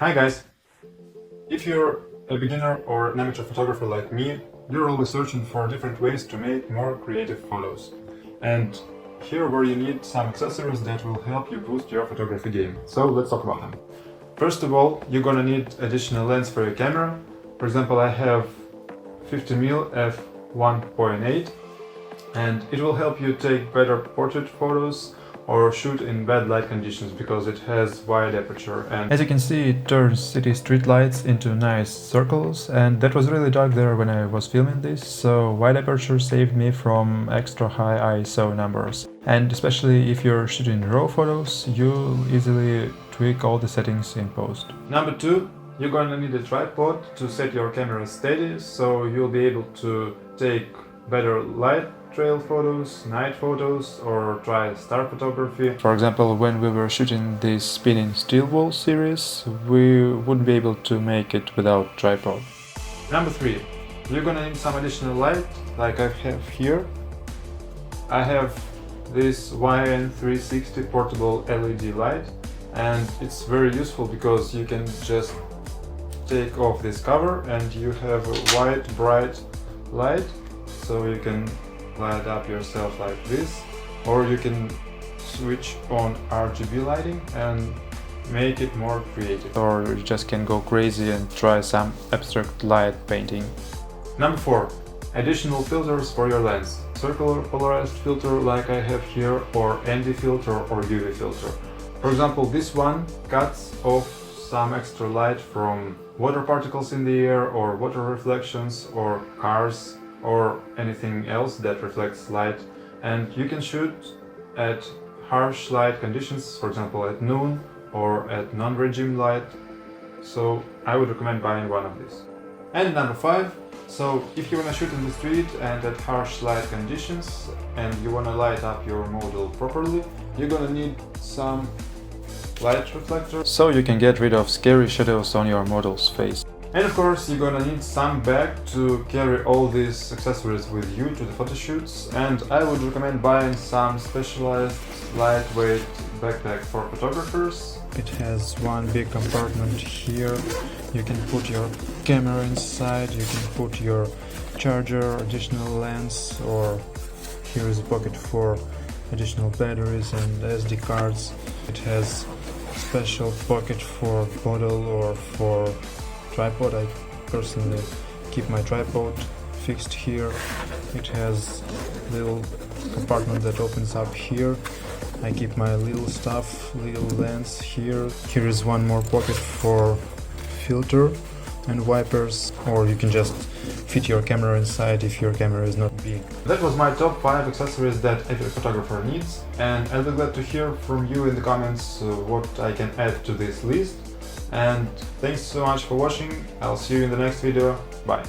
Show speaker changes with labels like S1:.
S1: Hi guys! If you're a beginner or an amateur photographer like me, you're always searching for different ways to make more creative photos. And here where you need some accessories that will help you boost your photography game. So let's talk about them. First of all, you're gonna need additional lens for your camera. For example, I have 50mm f1.8 and it will help you take better portrait photos or shoot in bad light conditions because it has wide aperture, and as you can see it turns city street lights into nice circles, and that was really dark there when I was filming this, so wide aperture saved me from extra high ISO numbers. And especially if you're shooting raw photos, you'll easily tweak all the settings in post. Number 2, you're gonna need a tripod to set your camera steady, so you'll be able to take better light trail photos, night photos, or try star photography. For example, when we were shooting this spinning steel wall series, we wouldn't be able to make it without tripod. Number 3, you're gonna need some additional light, like I have here. I have this YN360 portable LED light, and it's very useful because you can just take off this cover and you have a white bright light, so you can light up yourself like this, or you can switch on RGB lighting and make it more creative, or you just can go crazy and try some abstract light painting. Number 4, additional filters for your lens. Circular polarized filter like I have here, or ND filter or UV filter. For example, this one cuts off some extra light from water particles in the air, or water reflections, or cars, or anything else that reflects light, and you can shoot at harsh light conditions, for example at noon or at non-regime light, so I would recommend buying one of these. And number 5, so if you want to shoot in the street and at harsh light conditions and you want to light up your model properly, you're gonna need some light reflector so you can get rid of scary shadows on your model's face. And of course, you're gonna need some bag to carry all these accessories with you to the photo shoots, and I would recommend buying some specialized lightweight backpack for photographers. It has one big compartment here. You can put your camera inside, you can put your charger, additional lens, or here is a pocket for additional batteries and SD cards. It has a special pocket for bottle or for tripod. I personally keep my tripod fixed here. It has little compartment that opens up here. I keep my little stuff, little lens here. Here is one more pocket for filter and wipers, or you can just fit your camera inside if your camera is not big. That was my top 5 accessories that every photographer needs, and I'll be glad to hear from you in the comments what I can add to this list. And thanks so much for watching. I'll see you in the next video. Bye.